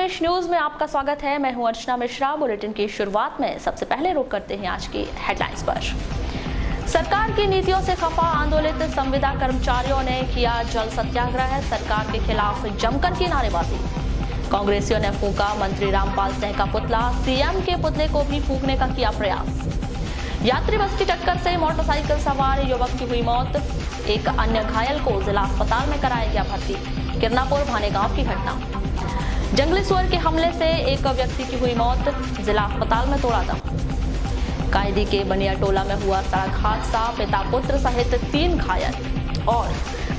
प्रदेश news में आपका स्वागत है। मैं हूं अर्चना मिश्रा। बुलेटिन की शुरुआत में सबसे पहले रुक करते हैं आज की हेडलाइंस पर। सरकार की नीतियों से खफा आंदोलित संविदा कर्मचारियों ने किया जल सत्याग्रह। सरकार के खिलाफ जमकर की नारेबाजी। कांग्रेसियों ने फूंका मंत्री रामपाल सिंह का पुतला। सीएम के पुतले को भी फूंकने का किया प्रयास। यात्री बस की टक्कर से मोटरसाइकिल सवार युवक की हुई मौत। एक अन्य घायल को जिला अस्पताल में कराया गया भर्ती। किरनापुर भाने गांव की घटना। जंगली सुअर के हमले से एक व्यक्ति की हुई मौत। जिला अस्पताल में तोड़ा दम। कायदी के बनियाटोला में हुआ सड़क हादसा। पिता पुत्र सहित 3 घायल। और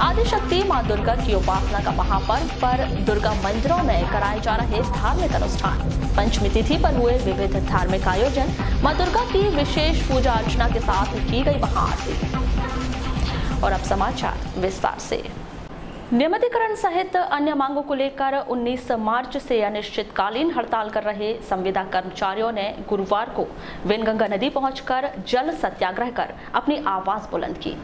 आदिशक्ति मां दुर्गा की उपासना का महापर्व पर दुर्गा मंदिरों में कराए जा रहे धार्मिक अनुष्ठान। पंचमी तिथि पर हुए विविध धार्मिक आयोजन। मां दुर्गा की विशेष पूजा अर्चना के साथ की गई महाआरती। और अब समाचार विस्तार से। नियमितीकरण सहित अन्य मांगों को लेकर 19 मार्च से अनिश्चितकालीन हड़ताल कर रहे संविदा कर्मचारियों ने गुरुवार को वेनगंगा नदी पहुंचकर जल सत्याग्रह कर अपनी आवाज बुलंद की।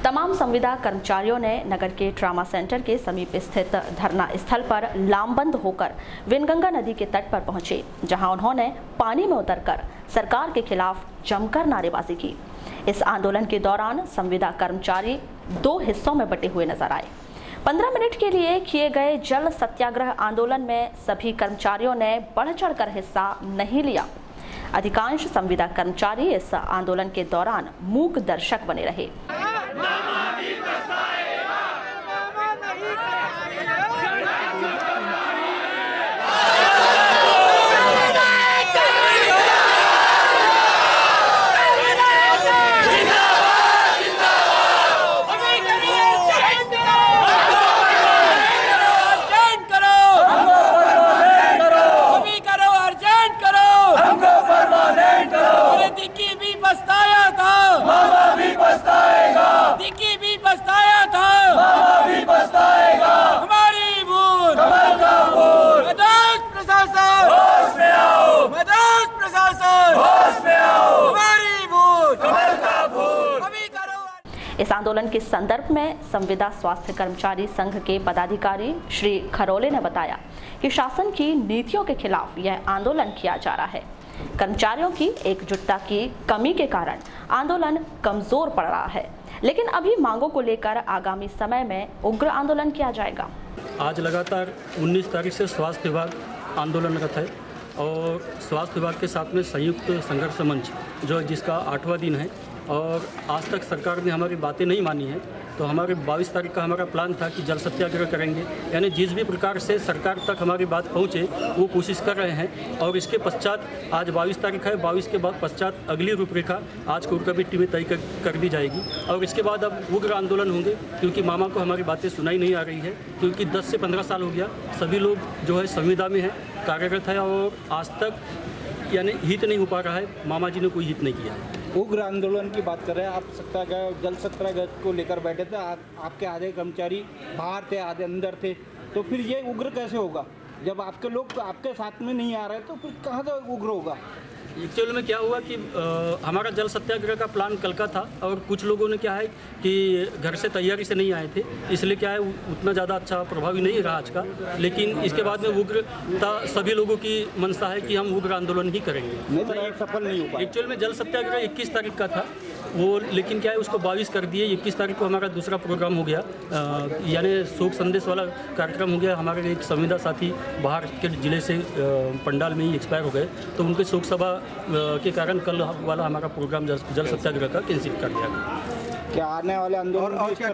तमाम संविदा कर्मचारियों ने नगर के ट्रामा सेंटर के समीप स्थित धरना स्थल पर लामबंद होकर वेनगंगा नदी के तट पर पहुंचे, जहां उन्होंने पानी में उतरकर सरकार के खिलाफ जमकर नारेबाजी की। इस आंदोलन के दौरान संविदा कर्मचारी 2 हिस्सों में बटे हुए नजर आए। 15 मिनट के लिए किए गए जल सत्याग्रह आंदोलन में सभी कर्मचारियों ने बढ़ चढ़कर हिस्सा नहीं लिया। अधिकांश संविदा कर्मचारी इस आंदोलन के दौरान मूक दर्शक बने रहे। इस आंदोलन के संदर्भ में संविदा स्वास्थ्य कर्मचारी संघ के पदाधिकारी श्री खरोले ने बताया कि शासन की नीतियों के खिलाफ यह आंदोलन किया जा रहा है। कर्मचारियों की एकजुटता की कमी के कारण आंदोलन कमजोर पड़ रहा है, लेकिन अभी मांगों को लेकर आगामी समय में उग्र आंदोलन किया जाएगा। आज लगातार 19 तारीख से स्वास्थ्य विभाग आंदोलनरत है और स्वास्थ्य विभाग के साथ में संयुक्त संघर्ष मंच जो जिसका 8वां दिन है और आज तक सरकार ने हमारी बातें नहीं मानी है। तो हमारे 22 तारीख का हमारा प्लान था कि जल सत्याग्रह करेंगे, यानी जिस भी प्रकार से सरकार तक हमारी बात पहुंचे वो कोशिश कर रहे हैं। और इसके पश्चात आज 22 तारीख है, 22 के बाद पश्चात अगली रूपरेखा आज कोर कमेटी में तय कर दी जाएगी और इसके बाद अब उग्र आंदोलन होंगे, क्योंकि मामा को हमारी बातें सुनाई नहीं आ रही है। क्योंकि 10 से 15 साल हो गया सभी लोग जो है संविदा में है, कार्यरत है और आज तक यानी हित नहीं हो पा रहा है। मामा जी ने कोई हित नहीं किया है। उग्र आंदोलन की बात कर रहे हैं आप। सत्याग्रह जल सत्याग्रह को लेकर बैठे थे, आपके आधे कर्मचारी बाहर थे, आधे अंदर थे, तो फिर ये उग्र कैसे होगा? जब आपके लोग आपके साथ में नहीं आ रहे तो फिर कहाँ से उग्र होगा? एक्चुअल में क्या हुआ कि हमारा जल सत्याग्रह का प्लान कल का था और कुछ लोगों ने क्या है कि घर से तैयारी से नहीं आए थे, इसलिए क्या है उतना ज़्यादा अच्छा प्रभावी नहीं रहा आज का। लेकिन इसके बाद में उग्रता सभी लोगों की मनसा है कि हम उग्र आंदोलन ही करेंगे। नहीं तो एक सफल नहीं हुआ। एक्चुअल में जल सत्याग्रह 21 तारीख का था वो, लेकिन क्या है उसको 22 कर दिए। 21 तारीख को हमारा दूसरा प्रोग्राम हो गया, यानी शोक संदेश वाला कार्यक्रम हो गया। हमारे एक संविदा साथी बाहर के जिले से पंडाल में ही एक्सपायर हो गए, तो उनके शोक सभा के कारण कल वाला हमारा प्रोग्राम जल सत्याग्रह का कैंसिल कर दिया गया। क्या आने वाले आंदोलन और क्या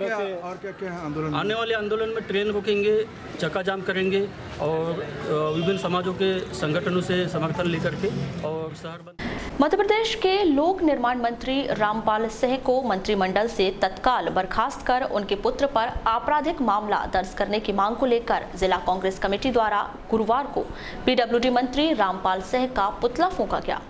आंदोलन? आने वाले आंदोलन में ट्रेन रोकेंगे, चक्का जाम करेंगे और विभिन्न समाजों के संगठनों से समर्थन लेकर के और शहर बंद। मध्य प्रदेश के लोक निर्माण मंत्री रामपाल सिंह को मंत्रिमंडल से तत्काल बर्खास्त कर उनके पुत्र पर आपराधिक मामला दर्ज करने की मांग को लेकर जिला कांग्रेस कमेटी द्वारा गुरुवार को पीडब्ल्यूडी मंत्री रामपाल सिंह का पुतला फूंका गया।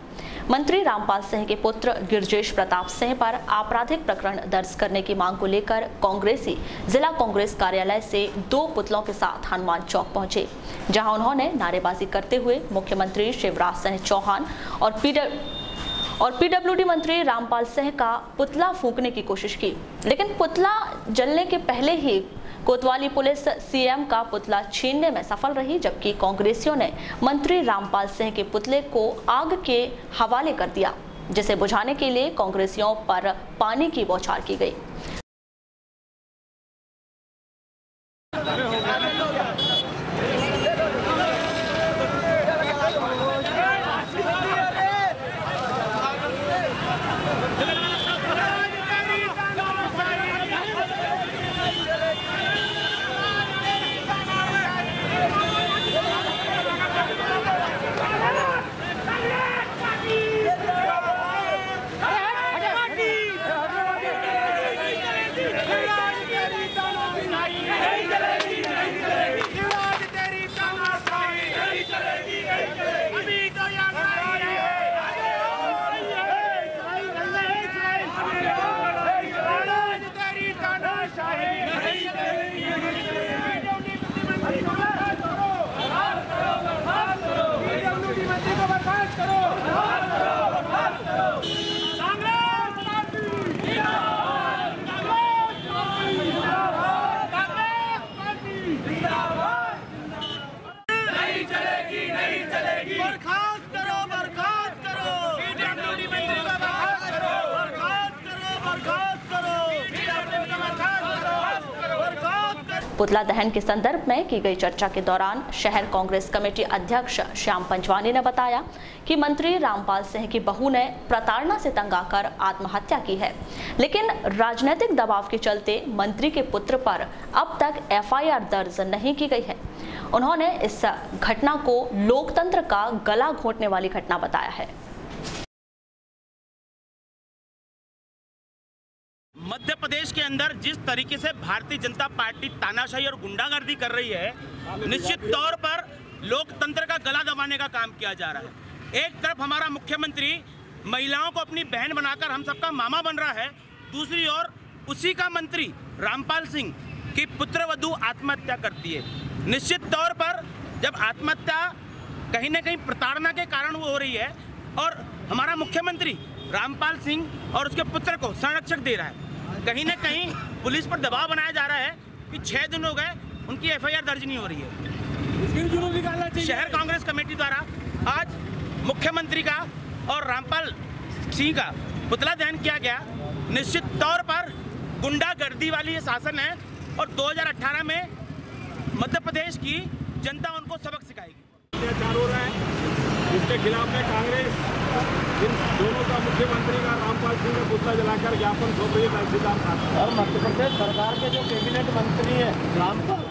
मंत्री रामपाल सिंह के पुत्र गिरजेश प्रताप सिंह पर आपराधिक प्रकरण दर्ज करने की मांग को लेकर कांग्रेसी जिला कांग्रेस कार्यालय से 2 पुतलों के साथ हनुमान चौक पहुंचे, जहां उन्होंने नारेबाजी करते हुए मुख्यमंत्री शिवराज सिंह चौहान और पीडब्ल्यूडी मंत्री रामपाल सिंह का पुतला फूंकने की कोशिश की, लेकिन पुतला जलने के पहले ही कोतवाली पुलिस सीएम का पुतला छीनने में सफल रही, जबकि कांग्रेसियों ने मंत्री रामपाल सिंह के पुतले को आग के हवाले कर दिया, जिसे बुझाने के लिए कांग्रेसियों पर पानी की बौछार की गई। पुतला दहन के संदर्भ में की गई चर्चा के दौरान शहर कांग्रेस कमेटी अध्यक्ष श्याम पंजवानी ने बताया कि मंत्री रामपाल सिंह की बहू ने प्रताड़ना से तंग आकर आत्महत्या की है, लेकिन राजनीतिक दबाव के चलते मंत्री के पुत्र पर अब तक एफआईआर दर्ज नहीं की गई है। उन्होंने इस घटना को लोकतंत्र का गला घोंटने वाली घटना बताया है। मध्य प्रदेश के अंदर जिस तरीके से भारतीय जनता पार्टी तानाशाही और गुंडागर्दी कर रही है, निश्चित तौर पर लोकतंत्र का गला दबाने का काम किया जा रहा है। एक तरफ हमारा मुख्यमंत्री महिलाओं को अपनी बहन बनाकर हम सबका मामा बन रहा है, दूसरी ओर उसी का मंत्री रामपाल सिंह की पुत्रवधू आत्महत्या करती है। निश्चित तौर पर जब आत्महत्या कहीं न कहीं प्रताड़ना के कारण वो हो रही है और हमारा मुख्यमंत्री रामपाल सिंह और उसके पुत्र को संरक्षक दे रहा है, कहीं न कहीं पुलिस पर दबाव बनाया जा रहा है कि 6 दिन हो गए उनकी एफआईआर दर्ज नहीं हो रही है। शहर कांग्रेस कमेटी द्वारा आज मुख्यमंत्री का और रामपाल सिंह का पुतला दहन किया गया। निश्चित तौर पर गुंडागर्दी वाली ये शासन है और 2018 में मध्य प्रदेश की जनता उनको सबक सिखाएगी। अत्याचार हो रहा है, इसके खिलाफ में कांग्रेस इन दोनों का मुख्यमंत्री का रामपाल सिंह का पुतला जलाकर ज्ञापन सौंप रही है तहसीलदार और मध्य प्रदेश सरकार के जो कैबिनेट मंत्री है रामपाल।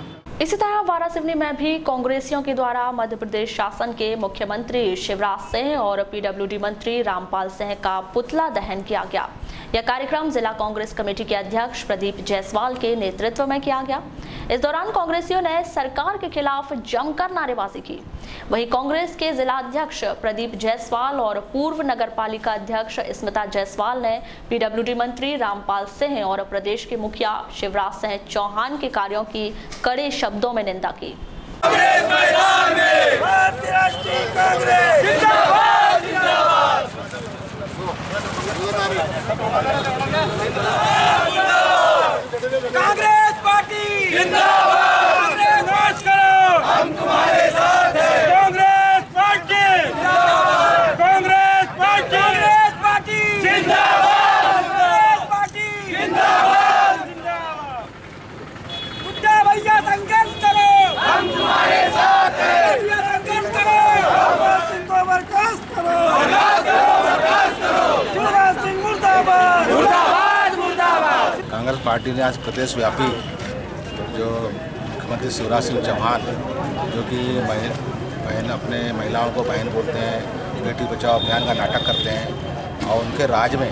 इसी तरह वारासिवनी में भी कांग्रेसियों के द्वारा मध्य प्रदेश शासन के मुख्यमंत्री शिवराज सिंह और पीडब्ल्यूडी मंत्री रामपाल सिंह का पुतला दहन किया गया। यह कार्यक्रम जिला कांग्रेस कमेटी के अध्यक्ष प्रदीप जायसवाल के नेतृत्व में किया गया। इस दौरान कांग्रेसियों ने सरकार के खिलाफ जमकर नारेबाजी की। वहीं कांग्रेस के जिला अध्यक्ष प्रदीप जायसवाल और पूर्व नगर पालिका अध्यक्ष स्मिता जायसवाल ने पीडब्ल्यूडी मंत्री रामपाल सिंह और प्रदेश के मुखिया शिवराज सिंह चौहान के कार्यों की कड़े शब्दों में निंदा की। कांग्रेस पार्टी जिंदाबाद, कांग्रेस करो, हम तुम्हारे साथ हैं। कांग्रेस पार्टी जिंदाबाद, कांग्रेस पार्टी जिंदाबाद, कांग्रेस पार्टी जिंदाबाद, जिंदाबाद। बुड्ढा भैया संघर्ष करो, हम तुम्हारे साथ हैं। भैया संघर्ष करो, रामपाल सिंह को बर्खास्त करो, बर्खास्त करो। शिवराज सिंह मुर्दाबाद, मुर्दाबाद, मुर्दाबाद। कांग्रेस पार्टी ने आज प्रदेश व्यापी जो मुख्यमंत्री शिवराज सिंह चौहान जो कि बहन अपने महिलाओं को बहन बोलते हैं, बेटी बचाओ अभियान का नाटक करते हैं और उनके राज में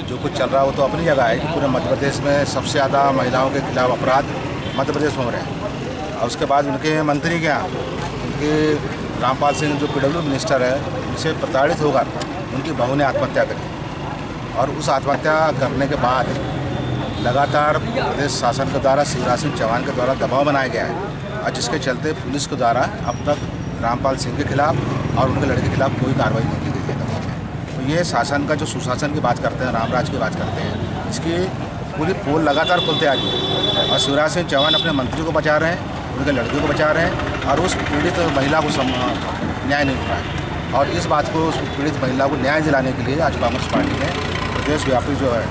जो कुछ चल रहा है वो तो अपनी जगह है कि पूरे मध्य प्रदेश में सबसे ज़्यादा महिलाओं के खिलाफ अपराध मध्य प्रदेश में हो रहे हैं। और उसके बाद उनके मंत्री क्या उनके रामपाल सिंह जो पीडब्ल्यू मिनिस्टर है उनसे प्रताड़ित होकर उनकी बहू ने आत्महत्या करी और उस आत्महत्या करने के बाद लगातार प्रदेश शासन के द्वारा शिवराज सिंह चौहान के द्वारा दबाव बनाया गया है और जिसके चलते पुलिस के द्वारा अब तक रामपाल सिंह के खिलाफ और उनके लड़के के खिलाफ कोई कार्रवाई नहीं की गई है। तो ये शासन का जो सुशासन की बात करते हैं, रामराज की बात करते हैं, इसकी पूरी पोल लगातार खुलते आ रही है और शिवराज सिंह चौहान अपने मंत्री को बचा रहे हैं, उनके लड़के को बचा रहे हैं और उस पीड़ित महिला को न्याय नहीं मिल रहा है। और इस बात को, उस पीड़ित महिला को न्याय दिलाने के लिए आज कांग्रेस पार्टी ने प्रदेशव्यापी जो है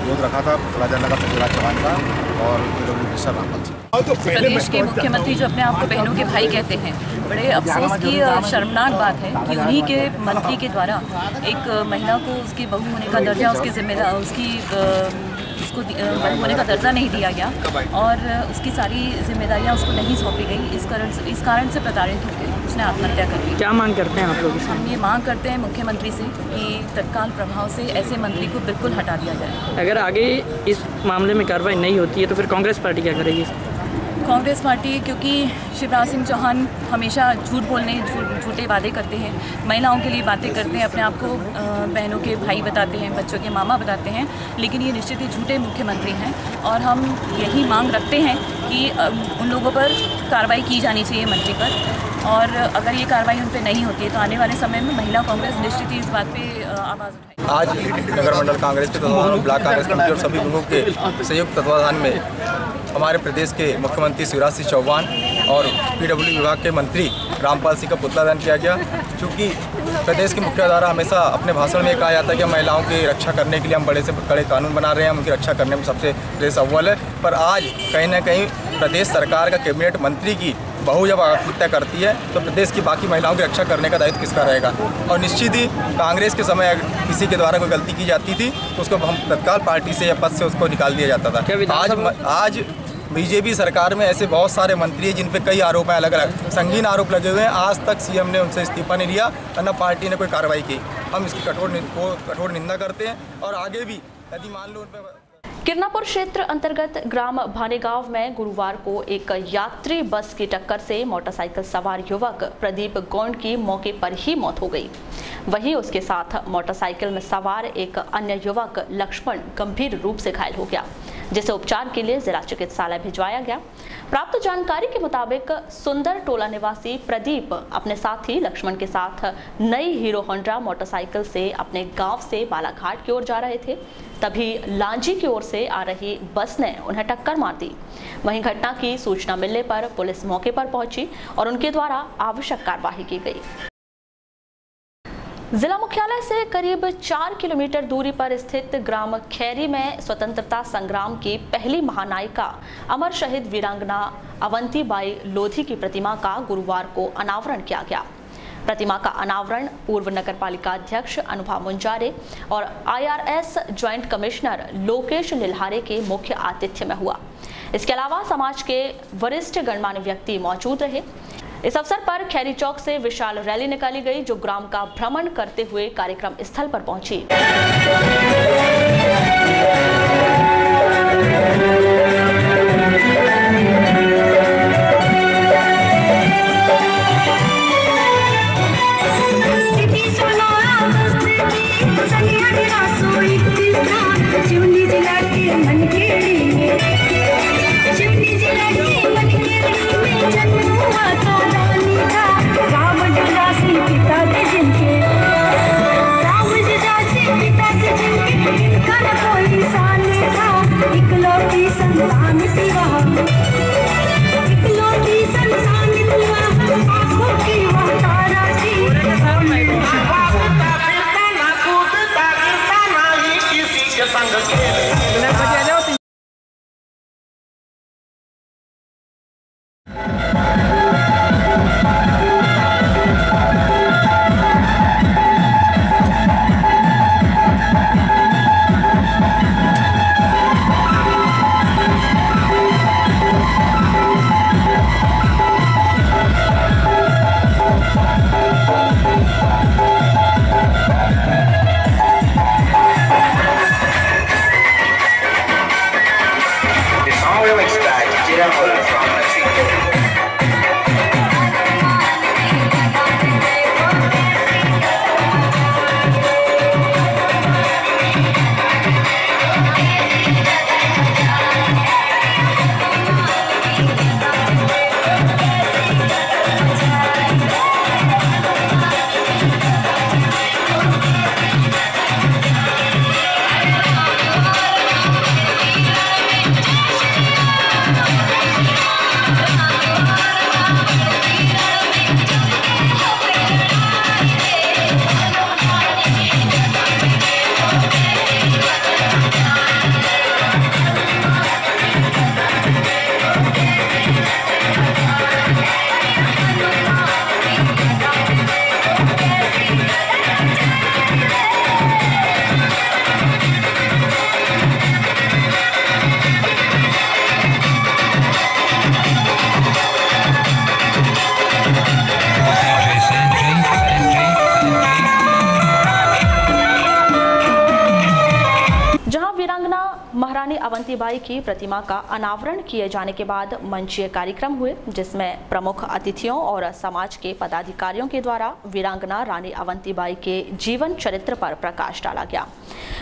विरोध रखा था का शिवराज चौहान का और मिनिस्टर रामपाल सिंह। प्रदेश के मुख्यमंत्री जो अपने आप को बहनों के भाई कहते हैं, बड़े अफसोस की शर्मनाक बात है कि उन्हीं के मंत्री के द्वारा एक महिला को उसकी बहू होने का दर्जा, उसकी जिम्मेदार, उसको बहू होने का दर्जा नहीं दिया गया और उसकी सारी जिम्मेदारियां उसको नहीं सौंपी गई। इस कारण से प्रताड़ित होकर उसने आत्महत्या कर ली। क्या मांग करते हैं आप लोग? हम ये मांग करते हैं मुख्यमंत्री से कि तत्काल प्रभाव से ऐसे मंत्री को बिल्कुल हटा दिया जाए। अगर आगे इस मामले में कार्रवाई नहीं होती है तो फिर कांग्रेस पार्टी क्या करेगी? कांग्रेस पार्टी, क्योंकि शिवराज सिंह चौहान हमेशा झूठ बोलने, झूठे वादे करते हैं, महिलाओं के लिए बातें करते हैं, अपने आप को बहनों के भाई बताते हैं, बच्चों के मामा बताते हैं, लेकिन ये निश्चित ही झूठे मुख्यमंत्री हैं और हम यही मांग रखते हैं कि उन लोगों पर कार्रवाई की जानी चाहिए, मंत्री पर। और अगर ये कार्रवाई उन पर नहीं होती है तो आने वाले समय में महिला कांग्रेस निश्चित ही इस बात पर आवाज़ उठाएगी। आज नगर मंडल कांग्रेस के तत्वाधान, ब्लॉक कांग्रेस कमेटी और सभी लोगों के संयुक्त तत्वाधान में हमारे प्रदेश के मुख्यमंत्री शिवराज सिंह चौहान और पीडब्ल्यूडी विभाग के मंत्री रामपाल सिंह का पुतला दहन किया गया। चूँकि प्रदेश की मुख्यधारा हमेशा अपने भाषण में कहा जाता है कि महिलाओं की रक्षा करने के लिए हम बड़े से बड़े कानून बना रहे हैं, हम उनकी रक्षा करने में सबसे प्रदेश अव्वल है। पर आज कहीं ना कहीं प्रदेश सरकार का कैबिनेट मंत्री की बहू जब आत्महत्या करती है तो प्रदेश की बाकी महिलाओं की रक्षा करने का दायित्व किसका रहेगा? और निश्चित ही कांग्रेस के समय किसी के द्वारा कोई गलती की जाती थी तो उसको हम तत्काल पार्टी से या पद से उसको निकाल दिया जाता था। आज बीजेपी सरकार में ऐसे बहुत सारे मंत्री हैं जिन पे कई आरोप हैं, अलग अलग संगीन आरोप लगे हुए हैं। आज तक सीएम ने उनसे इस्तीफा नहीं लिया और न पार्टी ने कोई कार्रवाई की। हम इसकी कठोर निंदा करते हैं और आगे भी यदि मान लो उन पर। किरनापुर क्षेत्र अंतर्गत ग्राम भानेगांव में गुरुवार को एक यात्री बस की टक्कर से मोटरसाइकिल सवार युवक प्रदीप गौंड की मौके पर ही मौत हो गई। वहीं उसके साथ मोटरसाइकिल में सवार एक अन्य युवक लक्ष्मण गंभीर रूप से घायल हो गया, जिसे उपचार के लिए जिला चिकित्सालय भिजवाया गया। प्राप्त जानकारी के मुताबिक सुंदर टोला निवासी प्रदीप अपने साथी लक्ष्मण के साथ नई हीरो होंडा मोटरसाइकिल से अपने गांव से बालाघाट की ओर जा रहे थे। तभी लांजी की ओर से आ रही बस ने उन्हें टक्कर मार दी। वहीं घटना की सूचना मिलने पर पुलिस मौके पर पहुंची और उनके द्वारा आवश्यक कार्यवाही की गई। जिला मुख्यालय से करीब 4 किलोमीटर दूरी पर स्थित ग्राम खैरी में स्वतंत्रता संग्राम की पहली महानायिका अमर शहीद वीरांगना अवंतीबाई लोधी की प्रतिमा का गुरुवार को अनावरण किया गया। प्रतिमा का अनावरण पूर्व नगर पालिका अध्यक्ष अनुभा मुंजारे और IRS ज्वाइंट कमिश्नर लोकेश निल्हारे के मुख्य आतिथ्य में हुआ। इसके अलावा समाज के वरिष्ठ गणमान्य व्यक्ति मौजूद रहे। इस अवसर पर खैरी चौक से विशाल रैली निकाली गई, जो ग्राम का भ्रमण करते हुए कार्यक्रम स्थल पर पहुंची। महारानी अवंतीबाई की प्रतिमा का अनावरण किए जाने के बाद मंचीय कार्यक्रम हुए, जिसमें प्रमुख अतिथियों और समाज के पदाधिकारियों के द्वारा वीरांगना रानी अवंतीबाई के जीवन चरित्र पर प्रकाश डाला गया।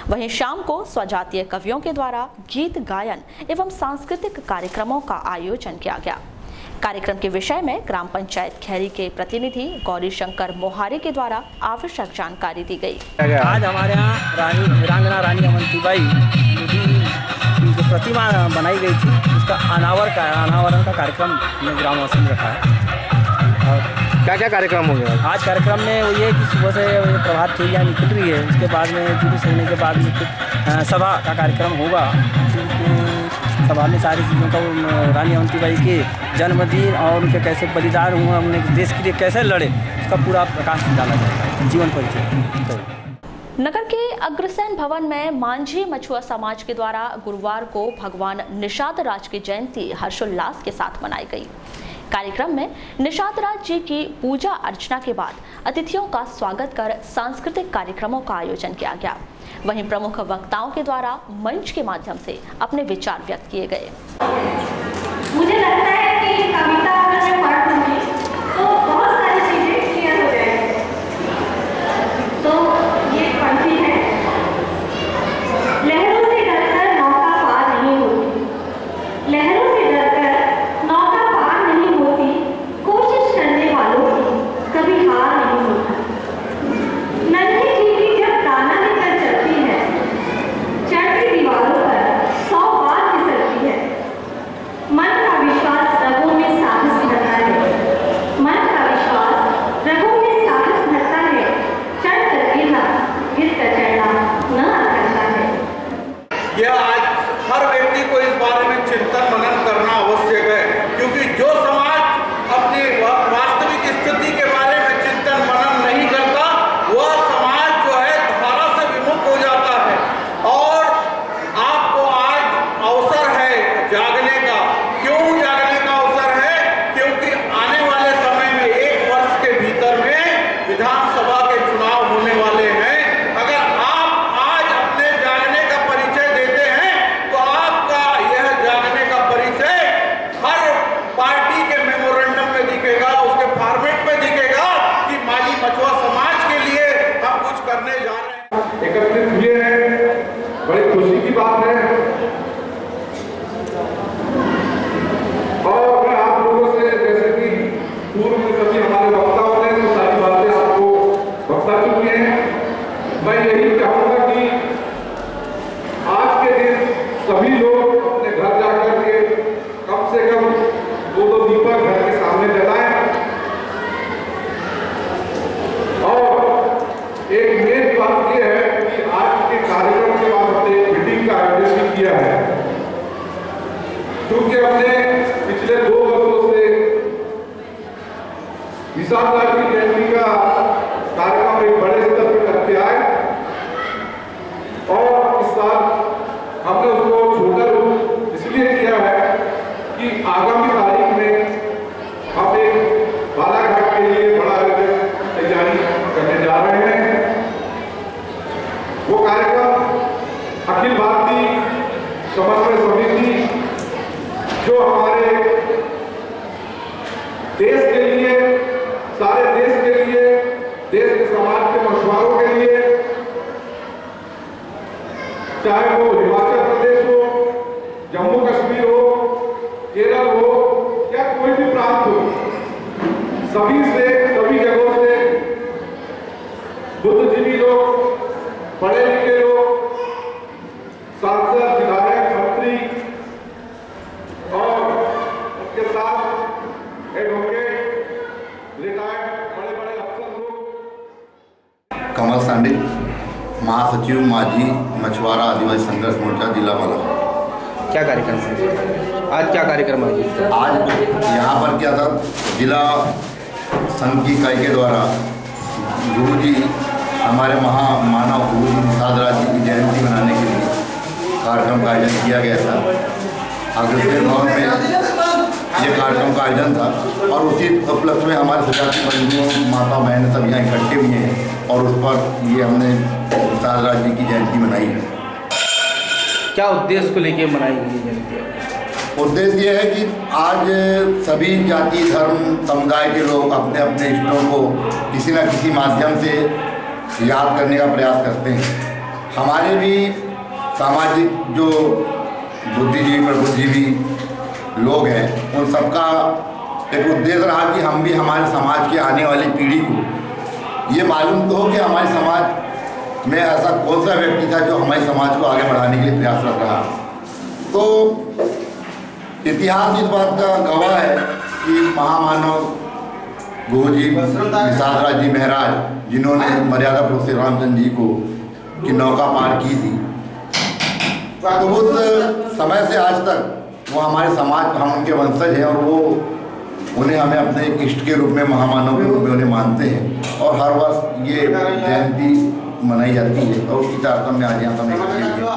वहीं शाम को स्वजातीय कवियों के द्वारा गीत गायन एवं सांस्कृतिक कार्यक्रमों का आयोजन किया गया। कार्यक्रम के विषय में ग्राम पंचायत खैरी के प्रतिनिधि गौरी शंकर मोहारे के द्वारा आवश्यक जानकारी दी गई। आज हमारे यहाँ वीरांगना रानी अवंतीबाई की जो प्रतिमा बनाई गई थी, उसका अनावरण का कार्यक्रम ग्रामवासियों ने रखा है। और क्या क्या कार्यक्रम होंगे आज कार्यक्रम में वो ये कि सुबह से प्रभात फेरियाँ निकल रही है, उसके बाद में जुलूस होने के बाद में सभा का कार्यक्रम होगा। सभा में सारी चीज़ों का रानी अवंतीबाई के जन्मदिन और उनके कैसे बलिदान हुआ, उन्होंने देश के लिए कैसे लड़े, उसका पूरा प्रकाश डाला जाएगा, जीवन परिचय। नगर के अग्रसेन भवन में मांझी मछुआ समाज के द्वारा गुरुवार को भगवान निषाद राज की जयंती हर्षोल्लास के साथ मनाई गई। कार्यक्रम में निषाद राज जी की पूजा अर्चना के बाद अतिथियों का स्वागत कर सांस्कृतिक कार्यक्रमों का आयोजन किया गया। वहीं प्रमुख वक्ताओं के द्वारा मंच के माध्यम से अपने विचार व्यक्त किए गए। मुझे लगता है कि कविता अगर मैं पढ़ लूँगी तो बहुत सारी चीजें क्लियर हो जाएंगी। तो ये पंक्ति है, लहरों से डरकर नौका पार नहीं होती, लहरों से डरकर नौका पार नहीं होती, कोशिश करने वालों की कभी हार नहीं होती। नन्ही चीटी जब दाना लेकर चलती है, चढ़ती दीवारों पर 100 बार फिसलती है। मन का विश्वास रगों में साहस भरता है, मन का विश्वास रगों में साहस भरता है, चढ़ कर गिरना, गिर कर चढ़ना न आता है। यह आज हर व्यक्ति को इस बारे में चिंतन मनन करना आवश्यक है, क्योंकि जो समाज अपनी वास्तविक स्थिति के बारे में चिंतन मनन नहीं करता, वह समाज जो है धारा से विमुख हो जाता है। और आपको आज अवसर है जागने का। क्यों जागने का अवसर है? क्योंकि आने वाले समय में 1 वर्ष के भीतर में विधानसभा के चुनाव होने वाले हैं। अगर आप आज अपने जागने का परिचय देते हैं तो आपका यह जागने का परिचय हर पार्टी के मेमोरेंडम में दिखेगा, उसके फॉर्मेट में दिखेगा कि माली मछुआ समाज के लिए हम कुछ करने जा रहे हैं। एकत्रित हुए हैं, बड़ी खुशी की बात है। और मैं आप लोगों से, जैसे कि पूर्व में सभी हमारे वक्ताओं ने तो सारी बातें आपको बता चुकी हैं, मैं यही चाहूँगा कि आज के दिन सभी लोग अपने घर जाकर के कम से कम 2-2 दीपक घर के सामने जलाएं। और एक मेन बात यह है कि आज के कार्यक्रम के बाद हमने एक मीटिंग का आयोजन किया है, क्योंकि हमने पिछले 2 वर्षों से निषाद राज की जयंती का कार्यक्रम एक बड़े स्तर पर करते आए और इस साल हमने उसको छोटा रूप इसलिए किया है कि आगामी तारीख में हम एक बालाघाट के लिए बड़ा तैयारी करने जा रहे हैं। वो कार्यक्रम अखिल भारतीय समन्वय समिति जो हमारे देश के लिए, सारे देश के लिए, देश के समाज के मछुआरों के लिए, चाहे वो हिमाचल प्रदेश हो, जम्मू कश्मीर हो, केरल हो या कोई भी प्रांत हो, सभी जगहों से बुद्धिजीवी लोग, पढ़े लिखे लोग, सांसद, विधायक, मंत्री और उसके साथ एडवोकेट, रिटायर्ड बड़े अफसर लोग। कमल सांडिल, महासचिव माझी मछुआरा आदिवासी संघर्ष मोर्चा जिला बालाघाट। क्या कार्यक्रम है आज? क्या कार्यक्रम है आज? यहाँ पर क्या था, जिला संघ की इकाई के द्वारा गुरुजी, हमारे महामानव गुरुजी निषाद राज जी की जयंती मनाने के लिए कार्यक्रम का आयोजन किया गया था। अग्रसेन भवन में ये कार्यक्रम का आयोजन था और उसी उपलक्ष्य में हमारे सजाती बंधुओं, माता बहन सब यहाँ इकट्ठे हुए हैं और उस पर ये हमने निषाद राज जी की जयंती मनाई है। क्या उद्देश्य को लेके मनाई गई जयंती? उद्देश्य ये है कि आज सभी जाति धर्म समुदाय के लोग अपने अपने इष्टों को किसी न किसी माध्यम से याद करने का प्रयास करते हैं। हमारे भी सामाजिक जो बुद्धिजीवी प्रबुद्धिजीवी लोग हैं उन सबका एक उद्देश्य रहा कि हम भी हमारे समाज की आने वाली पीढ़ी को ये मालूम तो हो कि हमारे समाज में ऐसा कौन सा व्यक्ति था जो हमारे समाज को आगे बढ़ाने के लिए प्रयासरत रहा। तो इतिहास इस बात का गवाह है कि महामानव गुरुजी निषाद राज जी महाराज जिन्होंने मर्यादा पुरुष श्री रामचंद्र जी को की नौका पार की थी, तो उस समय से आज तक वो हमारे समाज, हम उनके वंशज हैं और वो उन्हें हमें अपने एक इष्ट के रूप में महामानव के रूप में उन्हें मानते हैं और हर वर्ष ये जयंती मनाई जाती है और उसी तारतम्य में आज यहाँ समय इकट्ठे हुए।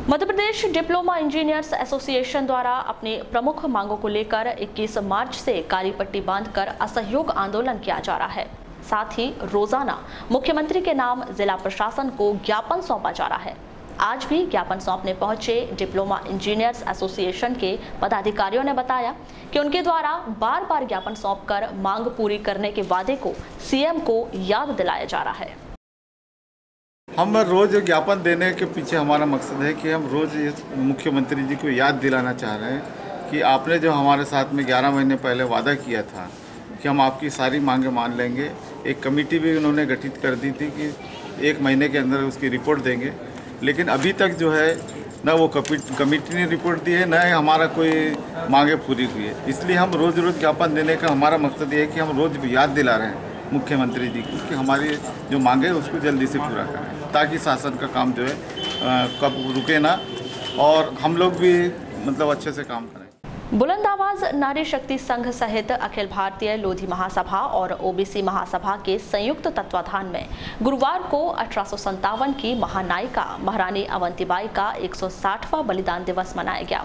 Madhya Pradesh diploma engineers association द्वारा अपनी प्रमुख मांगों को लेकर 21 मार्च से काली पट्टी बांधकर असहयोग आंदोलन किया जा रहा है। साथ ही रोजाना मुख्यमंत्री के नाम जिला प्रशासन को ज्ञापन सौंपा जा रहा है। आज भी ज्ञापन सौंपने पहुंचे डिप्लोमा इंजीनियर्स एसोसिएशन के पदाधिकारियों ने बताया कि उनके द्वारा बार बार ज्ञापन सौंपकर मांग पूरी करने के वादे को सीएम को याद दिलाया जा रहा है। हम रोज़ ज्ञापन देने के पीछे हमारा मकसद है कि हम रोज़ मुख्यमंत्री जी को याद दिलाना चाह रहे हैं कि आपने जो हमारे साथ में 11 महीने पहले वादा किया था कि हम आपकी सारी मांगें मान लेंगे। एक कमेटी भी उन्होंने गठित कर दी थी कि 1 महीने के अंदर उसकी रिपोर्ट देंगे, लेकिन अभी तक जो है न वो कमेटी ने रिपोर्ट दी है न हमारा कोई मांगे पूरी हुई है। इसलिए हम रोज़ रोज़ ज्ञापन देने का हमारा मकसद ये है कि हम रोज़ याद दिला रहे हैं मुख्यमंत्री जी को कि हमारी जो मांगे हैं उसको जल्दी से पूरा करें ताकि शासन का काम जो है कब रुके ना और हम लोग भी मतलब अच्छे से काम करें। बुलंद आवाज नारी शक्ति संघ सहित अखिल भारतीय लोधी महासभा और ओबीसी महासभा के संयुक्त तत्वाधान में गुरुवार को 1857 की महानायिका महारानी अवंतीबाई का 160वां बलिदान दिवस मनाया गया।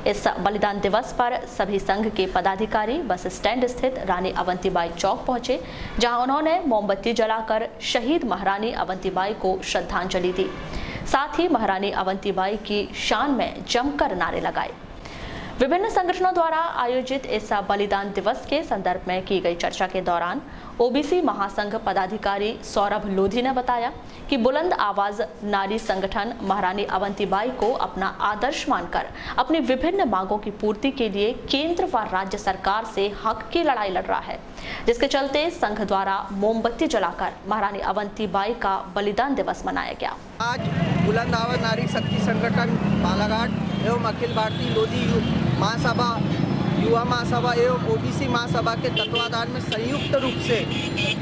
इस बलिदान दिवस पर सभी संघ के पदाधिकारी बस स्टैंड स्थित रानी अवंतीबाई चौक पहुंचे, जहां उन्होंने मोमबत्ती जलाकर शहीद महारानी अवंतीबाई को श्रद्धांजलि दी। साथ ही महारानी अवंतीबाई की शान में जमकर नारे लगाए। विभिन्न संगठनों द्वारा आयोजित इस बलिदान दिवस के संदर्भ में की गई चर्चा के दौरान ओबीसी महासंघ पदाधिकारी सौरभ लोधी ने बताया कि बुलंद आवाज नारी संगठन महारानी अवंतीबाई को अपना आदर्श मानकर अपनी विभिन्न मांगों की पूर्ति के लिए केंद्र व राज्य सरकार से हक की लड़ाई लड़ रहा है, जिसके चलते संघ द्वारा मोमबत्ती जलाकर महारानी अवंतीबाई का बलिदान दिवस मनाया गया। आज बुलंद आवाज नारी शक्ति संगठन बालाघाट एवं अखिल भारतीय लोधी महासभा, युवा महासभा एवं ओबीसी महासभा के तत्वाधान में संयुक्त रूप से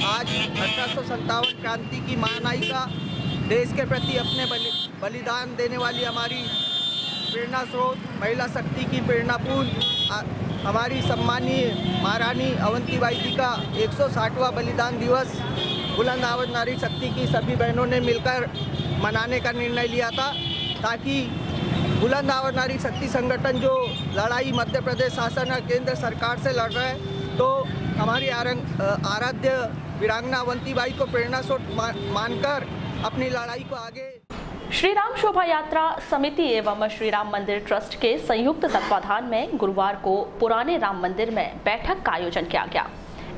आज 1857 क्रांति की महानायिका, देश के प्रति अपने बलिदान देने वाली हमारी प्रेरणा स्रोत, महिला शक्ति की प्रेरणापूर्ण हमारी सम्मानीय महारानी अवंतीबाई जी का 160वां बलिदान दिवस बुलंद आवाज नारी शक्ति की सभी बहनों ने मिलकर मनाने का निर्णय लिया था, ताकि बुलंद आवाज नारी शक्ति संगठन जो लड़ाई मध्य प्रदेश शासन और केंद्र सरकार से लड़ रहे हैं, तो हमारी आराध्य वीरांगना अवंतीबाई को प्रेरणा स्रोत मानकर अपनी लड़ाई को आगे। श्री राम शोभा यात्रा समिति एवं श्री राम मंदिर ट्रस्ट के संयुक्त तत्वाधान में गुरुवार को पुराने राम मंदिर में बैठक का आयोजन किया गया।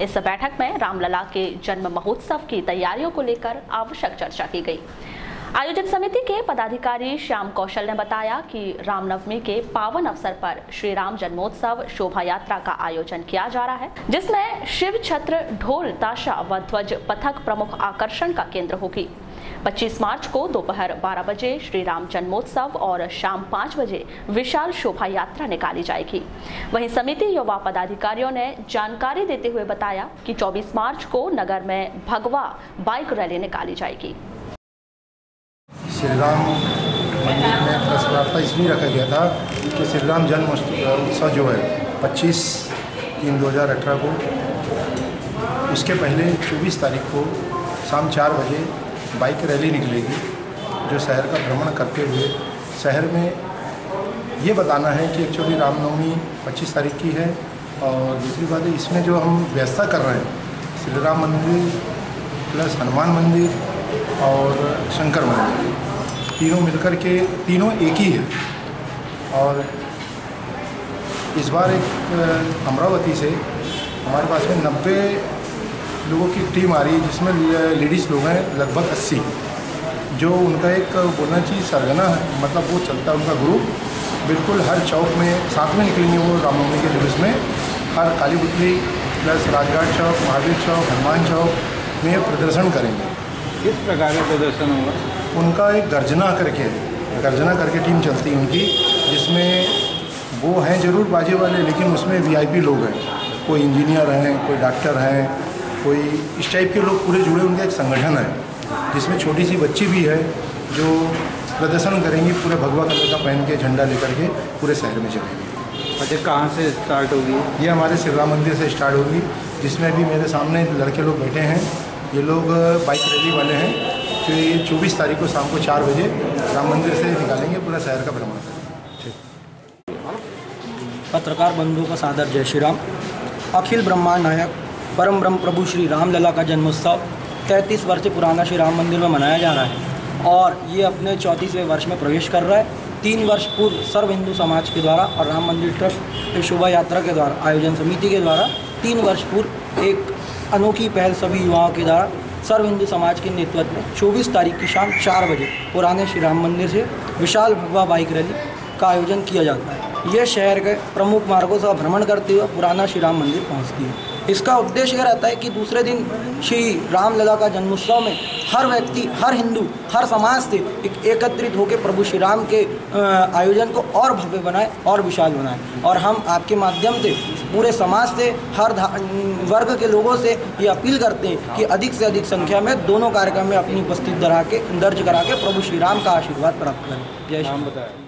इस बैठक में रामलला के जन्म महोत्सव की तैयारियों को लेकर आवश्यक चर्चा की गई। आयोजक समिति के पदाधिकारी श्याम कौशल ने बताया कि रामनवमी के पावन अवसर पर श्री राम जन्मोत्सव शोभा यात्रा का आयोजन किया जा रहा है, जिसमें शिव छत्र, ढोल, ताशा व ध्वज पथक प्रमुख आकर्षण का केंद्र होगी। 25 मार्च को दोपहर 12 बजे श्री राम जन्मोत्सव और शाम 5 बजे विशाल शोभा यात्रा निकाली जाएगी। वहीं समिति युवा पदाधिकारियों ने जानकारी देते हुए बताया कि 24 मार्च को नगर में भगवा बाइक रैली निकाली जाएगी। श्री राम मंदिर में प्रेस वार्ता इसलिए रखा गया था कि श्री राम जन्म उत्सव जो है 25/3/2018 को, उसके पहले 24 तारीख को शाम 4 बजे बाइक रैली निकलेगी, जो शहर का भ्रमण करते हुए शहर में ये बताना है कि एक्चुअली रामनवमी 25 तारीख की है। और दूसरी बात है, इसमें जो हम व्यवस्था कर रहे हैं श्री राम मंदिर प्लस हनुमान मंदिर और शंकर मंदिर, तीनों मिलकर के तीनों एक ही है। और इस बार एक अमरावती से हमारे पास में 90 लोगों की टीम आ रही है, जिसमें लेडीज़ लोग हैं लगभग 80, जो उनका एक बोलना चाहिए सरगना है, मतलब वो चलता है उनका ग्रुप। बिल्कुल हर चौक में साथ में निकलेंगे वो रामनवमी के जुलूस में। हर काली पुतली प्लस राजघाट चौक, महावीर चौक, हनुमान चौक में प्रदर्शन करेंगे। किस प्रकार का प्रदर्शन होगा? उनका एक गर्जना करके टीम चलती है उनकी, जिसमें वो हैं जरूर बाजे वाले, लेकिन उसमें VIP लोग हैं, कोई इंजीनियर हैं, कोई डॉक्टर हैं, कोई इस टाइप के लोग पूरे जुड़े। उनका एक संगठन है जिसमें छोटी सी बच्ची भी है जो प्रदर्शन करेंगी, पूरे भगवा कलर का पहन के झंडा लेकर के पूरे शहर में चलेंगे। अच्छा, कहाँ से स्टार्ट होगी? ये हमारे श्री राम मंदिर से स्टार्ट होगी, जिसमें भी मेरे सामने लड़के लोग बैठे हैं। ये लोग बाइक रैली वाले हैं जो ये 24 तारीख को शाम को 4 बजे राम मंदिर से निकालेंगे, पूरा शहर का भ्रमण करेंगे। पत्रकार बंधुओं का सादर जय श्री राम। अखिल ब्रह्मांड नायक परम ब्रह्म प्रभु श्री रामलला का जन्मोत्सव 33 वर्ष पुराना श्री राम मंदिर में मनाया जा रहा है और ये अपने 34वें वर्ष में प्रवेश कर रहा है। 3 वर्ष पूर्व सर्व हिंदू समाज के द्वारा और राम मंदिर ट्रस्ट के शोभा यात्रा के द्वारा आयोजन समिति के द्वारा 3 वर्ष पूर्व एक अनोखी पहल सभी युवाओं के द्वारा सर्व हिंदू समाज के नेतृत्व में 24 तारीख की शाम 4 बजे पुराने श्री राम मंदिर से विशाल भगवा बाइक रैली का आयोजन किया जाता है। यह शहर के प्रमुख मार्गों से भ्रमण करते हुए पुराना श्री राम मंदिर पहुंचती है। इसका उद्देश्य यह रहता है कि दूसरे दिन श्री रामलला का जन्मोत्सव में हर व्यक्ति, हर हिंदू, हर समाज से एकत्रित होकर प्रभु श्री राम के आयोजन को और भव्य बनाए और विशाल बनाए। और हम आपके माध्यम से पूरे समाज से, हर वर्ग के लोगों से ये अपील करते हैं कि अधिक से अधिक संख्या में दोनों कार्यक्रम में अपनी उपस्थिति दर्ज करा के प्रभु श्री राम का आशीर्वाद प्राप्त करें। जय श्री राम।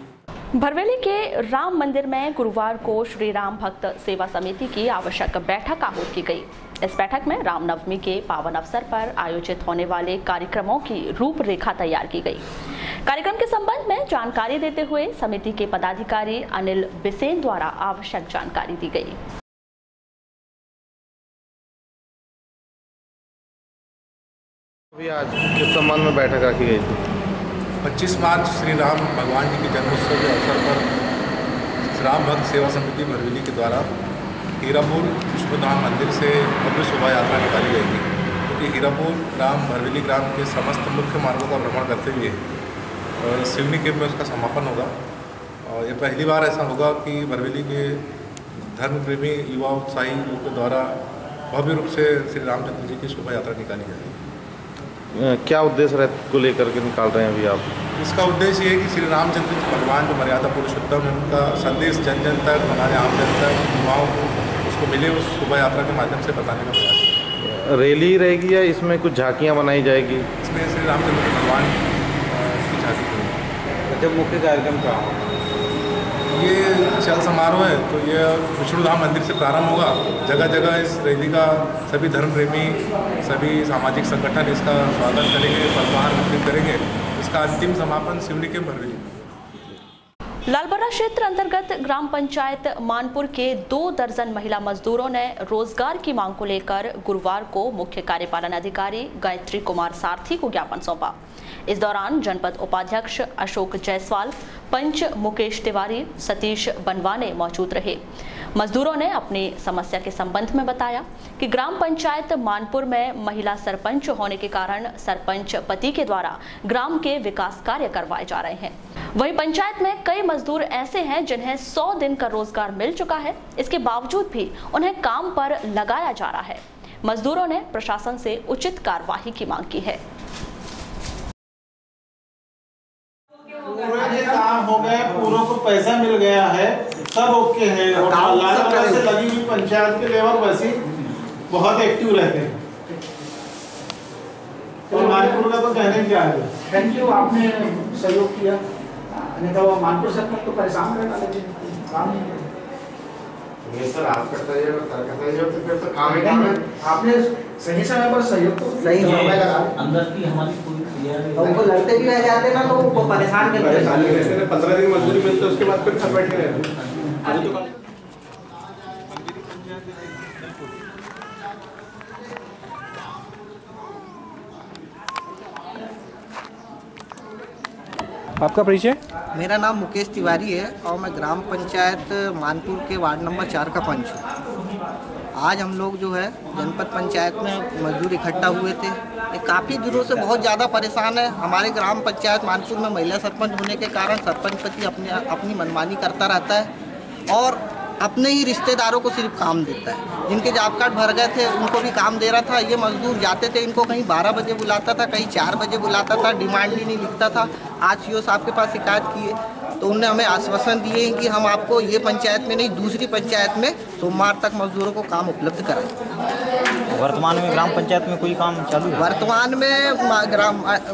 भरवेली के राम मंदिर में गुरुवार को श्री राम भक्त सेवा समिति की आवश्यक बैठक आहूत की गई। इस बैठक में रामनवमी के पावन अवसर पर आयोजित होने वाले कार्यक्रमों की रूपरेखा तैयार की गई। कार्यक्रम के संबंध में जानकारी देते हुए समिति के पदाधिकारी अनिल बिसेन द्वारा आवश्यक जानकारी दी गई। आज किस संबंध में बैठक रखी गई थी? 25 मार्च श्री राम भगवान जी के जन्मोत्सव के अवसर पर राम भक्त सेवा समिति भरवेली के द्वारा हीरापुर विष्णुधाम मंदिर से भव्य शोभा यात्रा निकाली गई थी, क्योंकि हीरापुर ग्राम भरवेली ग्राम के समस्त मुख्य मार्गों का भ्रमण करते हुए सिवनी कैंप में उसका समापन होगा। और ये पहली बार ऐसा होगा कि भरवेली के धर्मप्रेमी युवा उत्साही लोगों के द्वारा भव्य रूप से श्री रामचंद्र जी की शोभा यात्रा निकाली जाएगी। क्या उद्देश्य को लेकर के निकाल रहे हैं अभी आप? इसका उद्देश्य ये है कि श्री रामचंद्र जी भगवान जो मर्यादा पुरुषोत्तम है, उनका संदेश जन जन तक, हमारे आम जनता युवाओं को उसको मिले, उस शोभा यात्रा के माध्यम से बताने का प्रयास। रैली रहेगी या इसमें कुछ झांकियाँ बनाई जाएगी? इसमें श्री रामचंद्र भगवान की झांकी होगी। जब मुख्य कार्यक्रम कहाँ होगा? ये चल समारोह है, तो ये विष्णुधाम मंदिर से प्रारंभ होगा। जगह जगह इस रैली का सभी धर्म प्रेमी, सभी सामाजिक संगठन इसका स्वागत करेंगे, फलहार वितरित करेंगे। इसका अंतिम समापन सिवनी के भरवेली। लालबर्रा क्षेत्र अंतर्गत ग्राम पंचायत मानपुर के 2 दर्जन महिला मजदूरों ने रोजगार की मांग को लेकर गुरुवार को मुख्य कार्यपालन अधिकारी गायत्री कुमार सारथी को ज्ञापन सौंपा। इस दौरान जनपद उपाध्यक्ष अशोक जायसवाल, पंच मुकेश तिवारी, सतीश बनवाने मौजूद रहे। मजदूरों ने अपनी समस्या के संबंध में बताया कि ग्राम पंचायत मानपुर में महिला सरपंच होने के कारण सरपंच पति के द्वारा ग्राम के विकास कार्य करवाए जा रहे हैं। वहीं पंचायत में कई मजदूर ऐसे हैं जिन्हें 100 दिन का रोजगार मिल चुका है, इसके बावजूद भी उन्हें काम पर लगाया जा रहा है। मजदूरों ने प्रशासन से उचित कार्यवाही की मांग की है। पूरे काम हो गए, पूरों को पैसा मिल गया है, सब ओके है। और से लगी हुई पंचायत के लेवल वैसे बहुत एक्टिव रहते हैं। तो मानपुर का तो कहने क्या है। थैंक यू, आपने सहयोग किया, नहीं तो मानपुर सरकार तो परेशान करना, लेकिन काम नहीं किया। सर आप करता है तो फिर तो काम ही काम है। आपने सही समय पर सहयोग तो सही समय लगा। अंदर की हमारी पूरी उनको लड़ते भी रह जाते ना, लोगों को परेशान करते हैं। 15 दिन मजदूरी मिलती है, उसके बाद फिर घर बैठे रहते। आपका परिचय? मेरा नाम मुकेश तिवारी है और मैं ग्राम पंचायत मानपुर के वार्ड नंबर 4 का पंच हूँ। आज हम लोग जो है जनपद पंचायत में मजदूर इकट्ठा हुए थे। ये काफ़ी दिनों से बहुत ज़्यादा परेशान है। हमारे ग्राम पंचायत मानपुर में महिला सरपंच होने के कारण सरपंच पति अपनी मनमानी करता रहता है और अपने ही रिश्तेदारों को सिर्फ काम देता है। जिनके जॉब कार्ड भर गए थे उनको भी काम दे रहा था। ये मजदूर जाते थे, इनको कहीं 12 बजे बुलाता था, कहीं 4 बजे बुलाता था, डिमांड भी नहीं लिखता था। आज सीओ साहब के पास शिकायत की है तो उन्होंने हमें आश्वासन दिए हैं कि हम आपको ये पंचायत में नहीं दूसरी पंचायत में सोमवार तक मजदूरों को काम उपलब्ध कराएं। वर्तमान में ग्राम पंचायत में कोई काम चालू है? वर्तमान में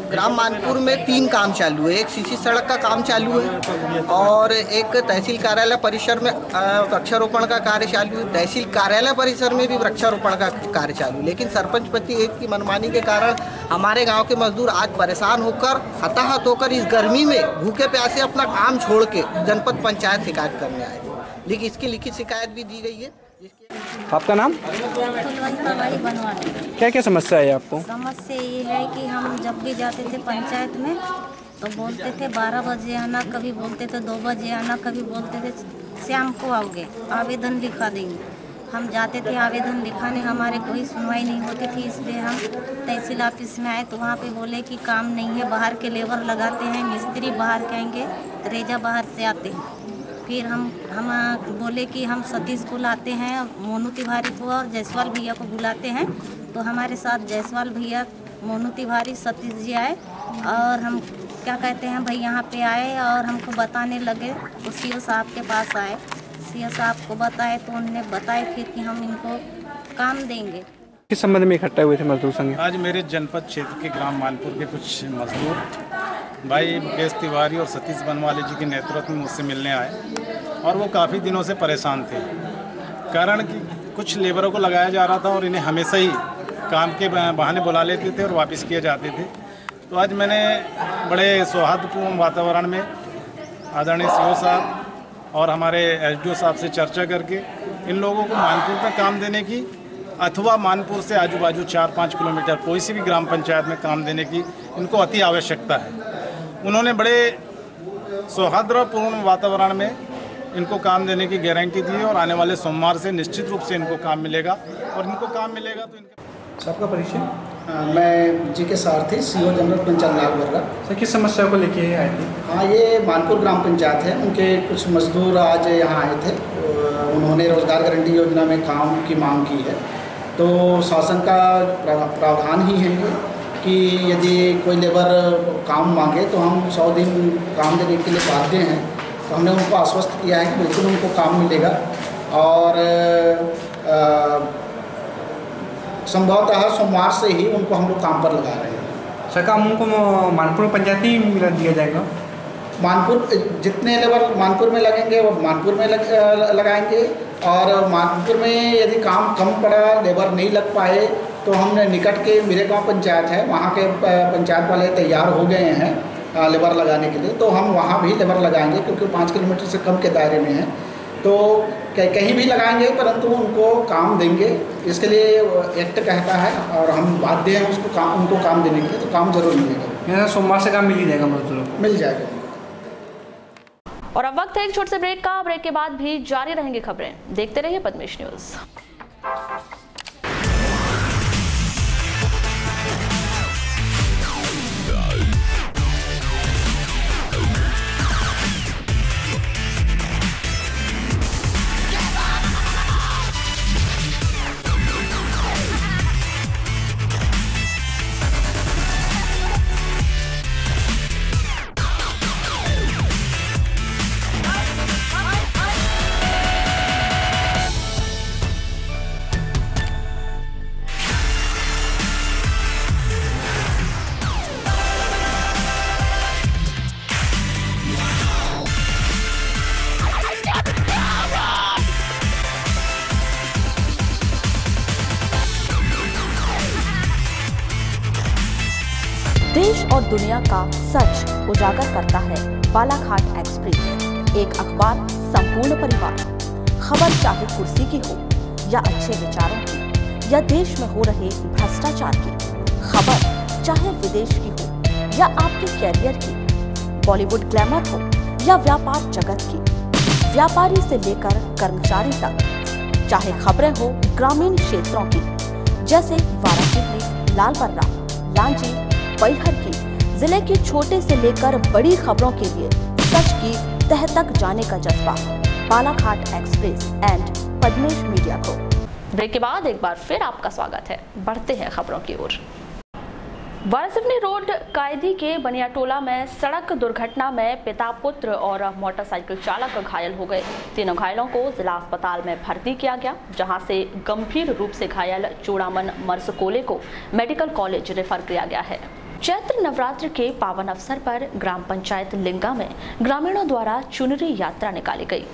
ग्राम मानपुर में 3 काम चालू है। एक सीसी सड़क का काम चालू है और एक तहसील कार्यालय परिसर में वृक्षारोपण का कार्य चालू है। तहसील कार्यालय परिसर में भी वृक्षारोपण का कार्य चालू है। लेकिन सरपंच पति एक की मनमानी के कारण हमारे गाँव के मजदूर आज परेशान होकर हताहत होकर इस गर्मी में भूखे प्यासे अपना काम छोड़ के जनपद पंचायत शिकायत करने आए। लेकिन इसकी लिखित शिकायत भी दी गई है। आपका नाम? क्या क्या समस्या है आपको? समस्या ये है कि हम जब भी जाते थे पंचायत में तो बोलते थे 12 बजे आना, कभी बोलते थे 2 बजे आना, कभी बोलते थे शाम को आओगे, आवेदन लिखा देंगे। हम जाते थे आवेदन लिखाने, हमारे कोई सुनवाई नहीं होती थी। इसलिए हम तहसील ऑफिस में आए तो वहाँ पे बोले कि काम नहीं है, बाहर के लेबर लगाते हैं, मिस्त्री बाहर के आएंगे, रेजा बाहर से आते हैं। फिर हम बोले कि हम सतीश को लाते हैं, मोनू तिवारी को और जायसवाल भैया को बुलाते हैं। तो हमारे साथ जायसवाल भैया, मोनू तिवारी, सतीश जी आए और हम क्या कहते हैं भाई यहाँ पे आए और हमको बताने लगे। तो सीओ साहब के पास आए, सीओ साहब को बताए तो उन्होंने बताया फिर कि हम इनको काम देंगे। किस संबंध में इकट्ठा हुए थे मजदूर संघ? आज मेरे जनपद क्षेत्र के ग्राम मानपुर के कुछ मजदूर भाई मुकेश तिवारी और सतीश बनवाले जी के नेतृत्व में मुझसे मिलने आए और वो काफ़ी दिनों से परेशान थे। कारण कि कुछ लेबरों को लगाया जा रहा था और इन्हें हमेशा ही काम के बहाने बुला लेते थे और वापस किए जाते थे। तो आज मैंने बड़े सौहार्दपूर्ण वातावरण में आदरणीय सीओ साहब और हमारे एसडीओ साहब से चर्चा करके इन लोगों को मानपुर में काम देने की अथवा मानपुर से आजू बाजू 4-5 किलोमीटर कोई सी भी ग्राम पंचायत में काम देने की इनको अति आवश्यकता है। उन्होंने बड़े सौहार्दपूर्ण वातावरण में इनको काम देने की गारंटी दी है और आने वाले सोमवार से निश्चित रूप से इनको काम मिलेगा और इनको काम मिलेगा तो इनका। सबका परिचय? मैं जी के सारथी सीओ जनरल पंचायत नागवर्गा। सर किस समस्या को लेके आए थे? हाँ, ये मानपुर ग्राम पंचायत है, उनके कुछ मजदूर आज यहाँ आए थे। उन्होंने रोजगार गारंटी योजना में काम की मांग की है। तो शासन का प्रावधान ही है ये कि यदि कोई लेबर काम मांगे तो हम 100 दिन काम देने के लिए बाध्य हैं। तो हमने उनको आश्वस्त किया है कि बिल्कुल उनको काम मिलेगा और संभवतः सोमवार से ही उनको हम लोग काम पर लगा रहे हैं। सर काम उनको मानपुर पंचायत ही दिया जाएगा? मानपुर जितने लेबर मानपुर में लगेंगे वो मानपुर में लगाएंगे और मानपुर में यदि काम कम पड़ा, लेबर नहीं लग पाए तो हमने निकट के मेरे गांव पंचायत है, वहाँ के पंचायत वाले तैयार हो गए हैं लेबर लगाने के लिए। तो हम वहाँ भी लेबर लगाएंगे क्योंकि 5 किलोमीटर से कम के दायरे में है। तो कहीं भी लगाएंगे परंतु उनको काम देंगे, इसके लिए एक्ट कहता है और हम बाध्य हैं उनको काम देने के लिए। तो काम जरूर मिलेगा। सोमवार से काम मिल ही जाएगा मजदूरों? मिल जाएगा। और अब वक्त है एक छोटे से ब्रेक का। ब्रेक के बाद भी जारी रहेंगी खबरें, देखते रहिए पद्मेश न्यूज। देश और दुनिया का सच उजागर करता है बालाघाट एक्सप्रेस, एक अखबार संपूर्ण परिवार। खबर चाहे कुर्सी की हो या अच्छे विचारों की या देश में हो रहे भ्रष्टाचार की, खबर चाहे विदेश की हो या आपके कैरियर की, बॉलीवुड ग्लैमर हो या व्यापार जगत की, व्यापारी से लेकर कर्मचारी तक, चाहे खबरें हो ग्रामीण क्षेत्रों की जैसे वाराणसी, लालबर्रा, लांजी, बैहर की, जिले की छोटे से लेकर बड़ी खबरों के लिए सच की तह तक जाने का जज्बा Balaghat express and Padmesh media को। ब्रेक के बाद एक बार फिर आपका स्वागत है। बढ़ते हैं खबरों की ओर। वारासिवनी रोड कायदी के बनियाटोला में सड़क दुर्घटना में पिता, पुत्र और मोटरसाइकिल चालक घायल हो गए। तीनों घायलों को जिला अस्पताल में भर्ती किया गया, जहां से गंभीर रूप से घायल चूड़ामन मरसकोले को मेडिकल कॉलेज रेफर किया गया है। चैत्र नवरात्र के पावन अवसर पर ग्राम पंचायत लिंगा में ग्रामीणों द्वारा चुनरी यात्रा निकाली गई।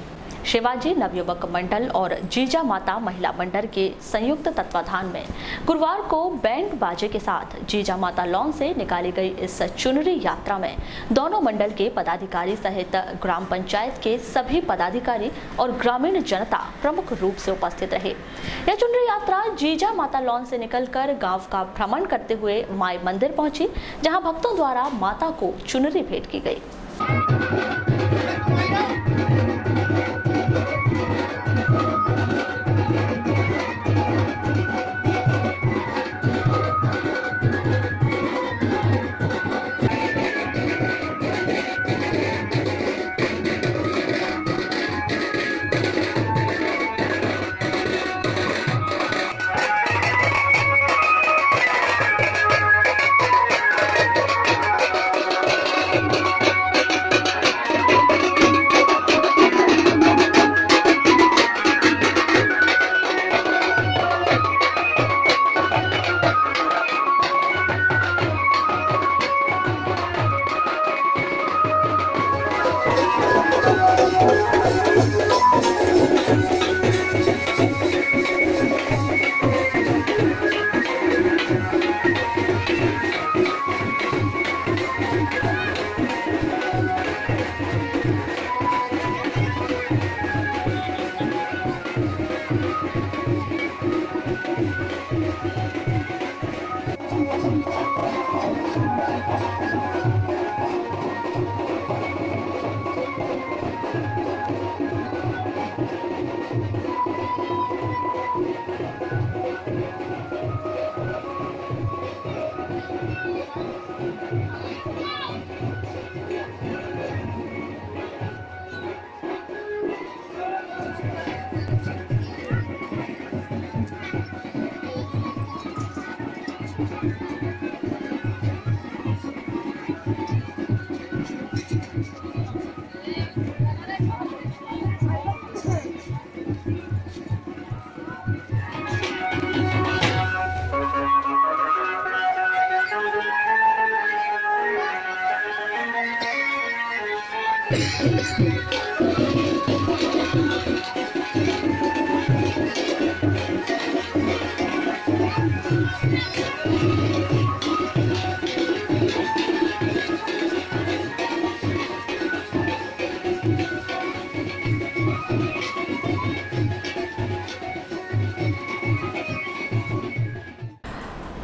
शिवाजी नवयुवक मंडल और जीजा माता महिला मंडल के संयुक्त तत्वाधान में गुरुवार को बैंड बाजे के साथ जीजा माता लॉन से निकाली गई इस चुनरी यात्रा में दोनों मंडल के पदाधिकारी सहित ग्राम पंचायत के सभी पदाधिकारी और ग्रामीण जनता प्रमुख रूप से उपस्थित रहे। यह चुनरी यात्रा जीजा माता लॉन से निकलकर गांव का भ्रमण करते हुए माई मंदिर पहुंची, जहां भक्तों द्वारा माता को चुनरी भेंट की गई।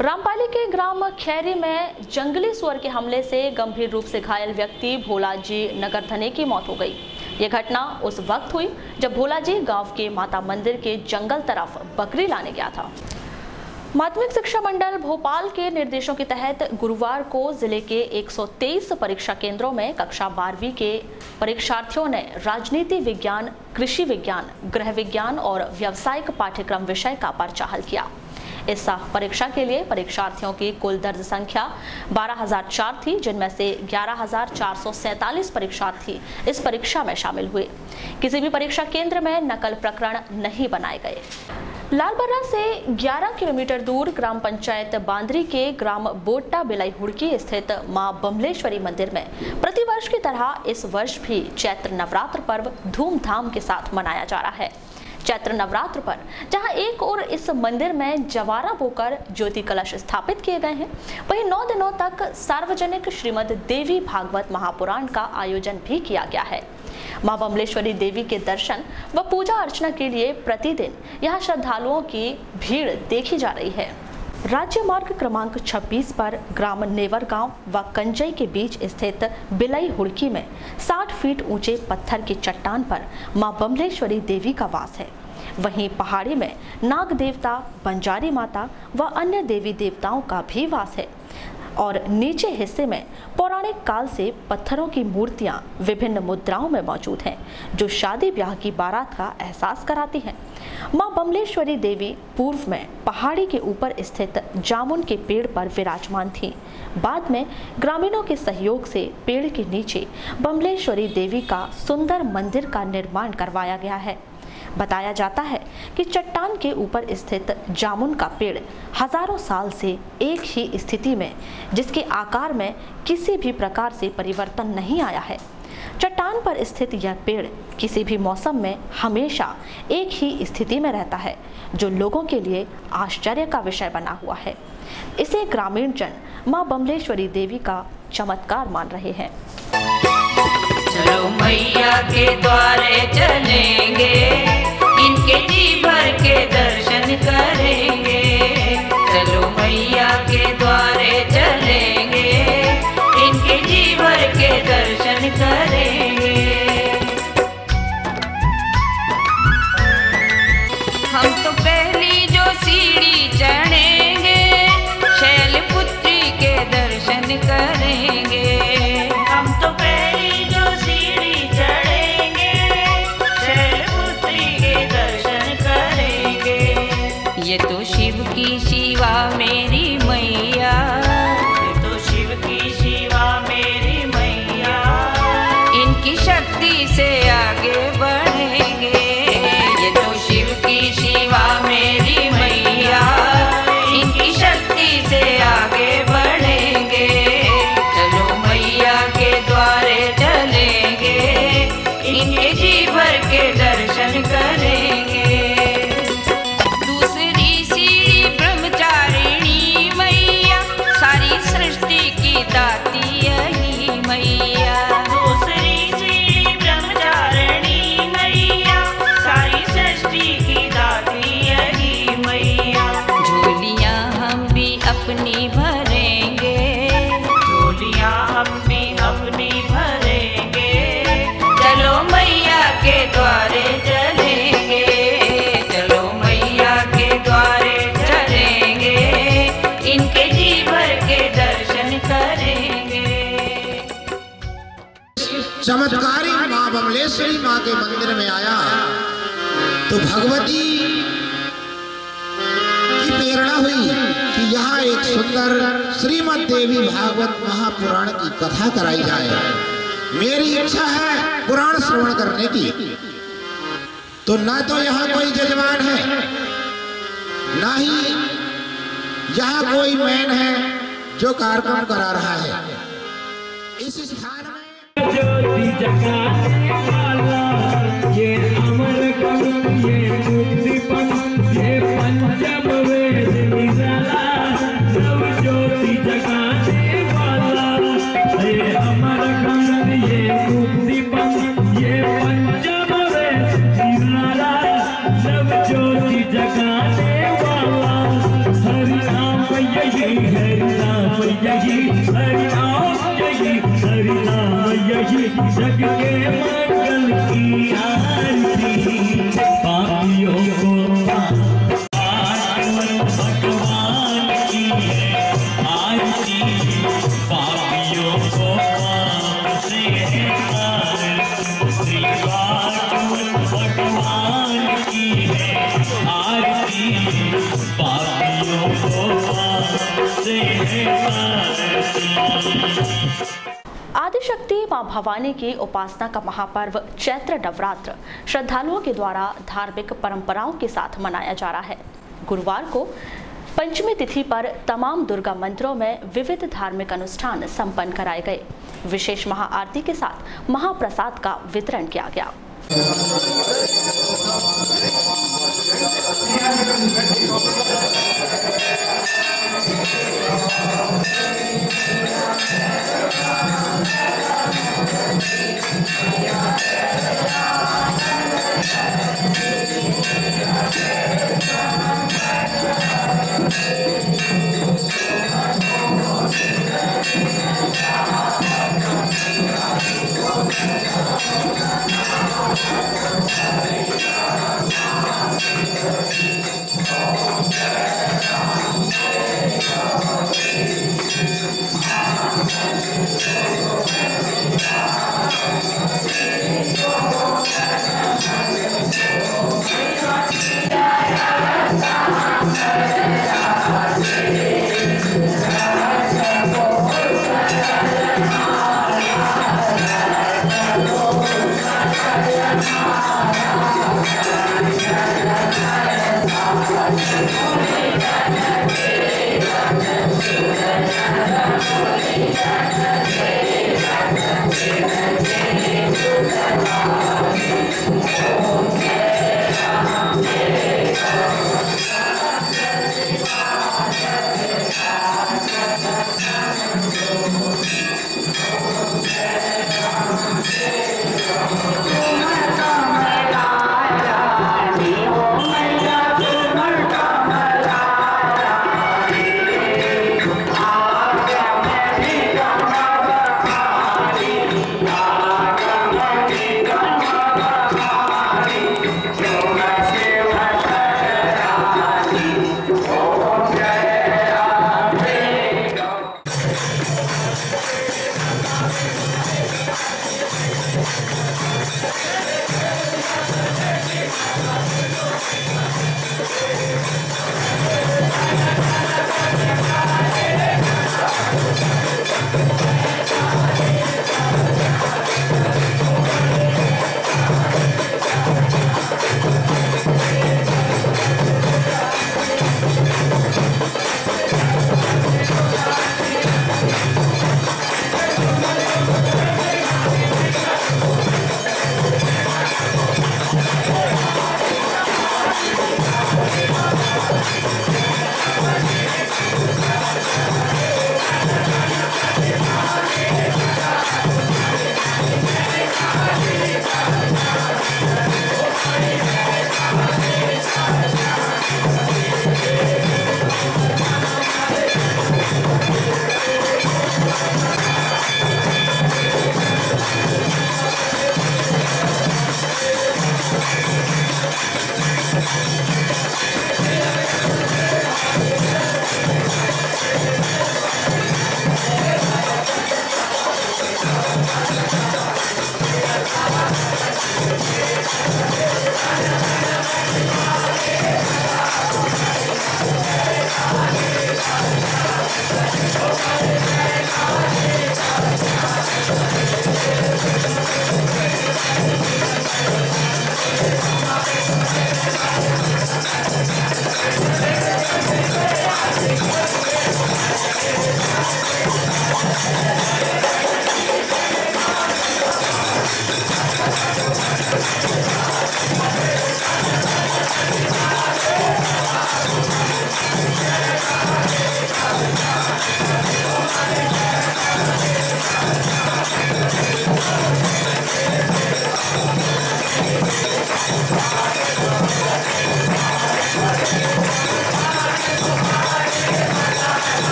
रामपाली के ग्राम खैरी में जंगली सुअर के हमले से गंभीर रूप से घायल व्यक्ति भोलाजी नगरधने की मौत हो गई। ये घटना उस वक्त हुई जब भोलाजी गांव के माता मंदिर के जंगल तरफ बकरी लाने गया था। माध्यमिक शिक्षा मंडल भोपाल के निर्देशों के तहत गुरुवार को जिले के 123 परीक्षा केंद्रों में कक्षा 12वीं के परीक्षार्थियों ने राजनीति विज्ञान, कृषि विज्ञान, गृह विज्ञान और व्यावसायिक पाठ्यक्रम विषय का पर्चा हल किया। इस परीक्षा के लिए परीक्षार्थियों की कुल दर्ज संख्या 12,004 थी, जिनमें से 11,447 परीक्षार्थी इस परीक्षा में शामिल हुए। किसी भी परीक्षा केंद्र में नकल प्रकरण नहीं बनाए गए। लालबर्रा से 11 किलोमीटर दूर ग्राम पंचायत बांदरी के ग्राम बोट्टा बिलाई हुड़की स्थित मां बमलेश्वरी मंदिर में प्रतिवर्ष की तरह इस वर्ष भी चैत्र नवरात्र पर्व धूमधाम के साथ मनाया जा रहा है। चैत्र नवरात्र पर जहां एक ओर इस मंदिर में जवारा बोकर ज्योति कलश स्थापित किए गए हैं, वहीं 9 दिनों तक सार्वजनिक श्रीमद देवी भागवत महापुराण का आयोजन भी किया गया है। मां बमलेश्वरी देवी के दर्शन व पूजा अर्चना के लिए प्रतिदिन यहां श्रद्धालुओं की भीड़ देखी जा रही है। राज्य मार्ग क्रमांक 26 पर ग्राम नेवरगांव व कंजई के बीच स्थित बिलई हुड़की में 60 फीट ऊंचे पत्थर की चट्टान पर मां बमलेश्वरी देवी का वास है। वहीं पहाड़ी में नाग देवता, बंजारी माता व अन्य देवी देवताओं का भी वास है और नीचे हिस्से में पौराणिक काल से पत्थरों की मूर्तियां विभिन्न मुद्राओं में मौजूद हैं, जो शादी ब्याह की बारात का एहसास कराती हैं। मां बमलेश्वरी देवी पूर्व में पहाड़ी के ऊपर स्थित जामुन के पेड़ पर विराजमान थी। बाद में ग्रामीणों के सहयोग से पेड़ के नीचे बमलेश्वरी देवी का सुंदर मंदिर का निर्माण करवाया गया है। बताया जाता है कि चट्टान के ऊपर स्थित जामुन का पेड़ हजारों साल से एक ही स्थिति में, जिसके आकार में किसी भी प्रकार से परिवर्तन नहीं आया है। चट्टान पर स्थित यह पेड़ किसी भी मौसम में हमेशा एक ही स्थिति में रहता है, जो लोगों के लिए आश्चर्य का विषय बना हुआ है। इसे ग्रामीण जन मां बमलेश्वरी देवी का चमत्कार मान रहे हैं। चलो मैया के द्वारे चलेंगे, इनके जी भर के दर्शन करेंगे। चलो मैया के द्वारे चलेंगे, इनके जी भर के दर्शन करेंगे। हम तो पहली जो सीढ़ी चढ़ेंगे, शैलपुत्री के दर्शन करेंगे। हम तो पहली जो सीढ़ी चढ़ेंगे, शैलपुत्री के दर्शन करेंगे। ये तो शिव की शिवा मेरी मैया, ये तो शिव की शिवा मेरी मैया, इनकी शक्ति से आगे बढ़ेंगे। ये तो शिव की शिवा मेरी मैया, इनकी शक्ति से आगे बढ़ेंगे। चलो मैया के द्वारे चलेंगे, इनके जी भर के दर्शन करेंगे। दूसरी सीढ़ी ब्रह्मचारिणी मैया, सारी सृष्टि की दाती यही मैया। दूसरी सीढ़ी ब्रह्मचारिणी मैया, सारी सृष्टि की दाती यही मैया। झोलियाँ हम भी अपनी भरेंगे, झोलियाँ हम भी अपनी भरेंगे। चलो मैया के द्वारे चलेंगे, चलो मैया के द्वारे चलेंगे, इनके जी भर के दर्शन करेंगे। चमत्कारी मां बमलेश्वरी मां के मंदिर में आया तो भगवती की प्रेरणा हुई कि यहाँ एक सुंदर श्रीमद् देवी भागवत महापुराण की कथा कराई जाए। मेरी इच्छा है पुराण श्रवण करने की। तो ना तो यहाँ कोई जजमान है, ना ही यहाँ कोई मैन है जो कार्यक्रम करा रहा है। इस स्थान में ज्योति जगाने वाला, ये अमर कवि, ये मुक्तिपन, ये पंचम वेद निराला। सब ज्योति जगाने वाला, ये अमर कवि, ये मुक्तिपन, ये पंचम वेद निराला। सब ज्योति जगाने वाला, हरि नाम यही, हरि नाम यही, हरि नाम यही, हरि नाम यही। जग के मंगल की आरती, पापियों को भगवान की है आरती। पापियों को पाप से है आरती, भगवान की है आरती। पापियों को पाप से है आरती। आदिशक्ति मां भवानी की उपासना का महापर्व चैत्र नवरात्र श्रद्धालुओं के द्वारा धार्मिक परंपराओं के साथ मनाया जा रहा है। गुरुवार को पंचमी तिथि पर तमाम दुर्गा मंदिरों में विविध धार्मिक अनुष्ठान संपन्न कराए गए। विशेष महाआरती के साथ महाप्रसाद का वितरण किया गया।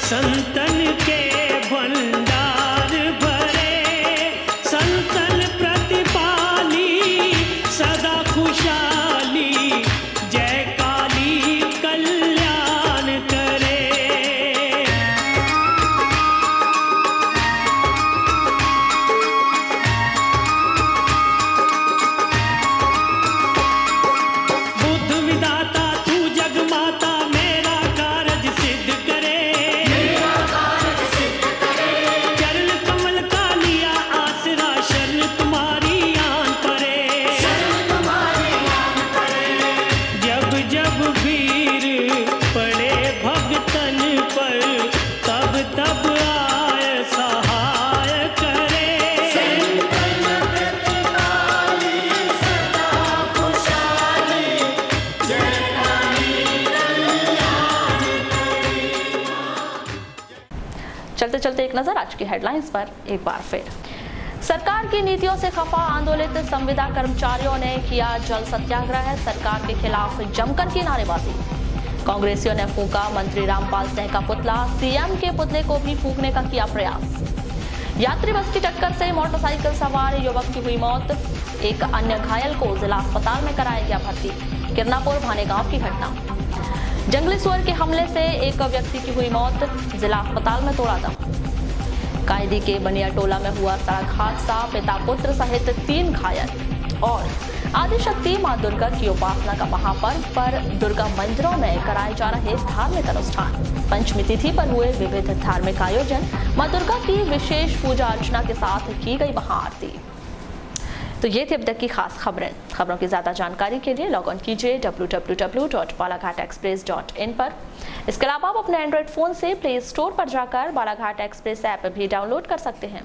संतन के भंडार भरे, संतन प्रतिपाली सदा खुशहाली, जय काली कल्याण करे। बुद्ध विदाता तू जग माता, मेरा कारज सिद्ध करे, चरण कमल का लिया आसरा, शरण तुम्हारी आन परे। जब जब भीड़ पड़े भगतन पर, तब तब आए सहाय करे। चलते चलते एक नजर आज की हेडलाइंस पर एक बार फिर। सरकार की नीतियों से खफा आंदोलित संविदा कर्मचारियों ने किया जल सत्याग्रह, सरकार के खिलाफ जमकर की नारेबाजी। कांग्रेसियों ने फूंका मंत्री रामपाल सिंह का पुतला, सीएम के पुतले को भी फूंकने का किया प्रयास। यात्री बस की टक्कर से मोटरसाइकिल सवार युवक की हुई मौत, एक अन्य घायल को जिला अस्पताल में कराया गया भर्ती। किरनापुर भाने गांव की घटना। जंगली सुअर के हमले से एक व्यक्ति की हुई मौत, जिला अस्पताल में तोड़ा दम। कायदी के बनिया टोला में हुआ सड़क हादसा, पिता पुत्र सहित 3 घायल। और आदिशक्ति मां दुर्गा की उपासना का महापर्व पर दुर्गा मंदिरों में कराए जा रहे धार्मिक अनुष्ठान। पंचमी तिथि पर हुए विविध धार्मिक आयोजन, मां दुर्गा की विशेष पूजा अर्चना के साथ की गई महाआरती। तो ये थी अब तक की खास खबरें। खबरों की ज्यादा जानकारी के लिए लॉग ऑन कीजिए www.balaghatexpress.in पर। इसके अलावा आप अपने एंड्रॉइड फोन से प्ले स्टोर पर जाकर बालाघाट एक्सप्रेस ऐप भी डाउनलोड कर सकते हैं।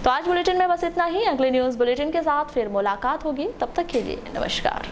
तो आज बुलेटिन में बस इतना ही। अगले न्यूज बुलेटिन के साथ फिर मुलाकात होगी, तब तक के लिए नमस्कार।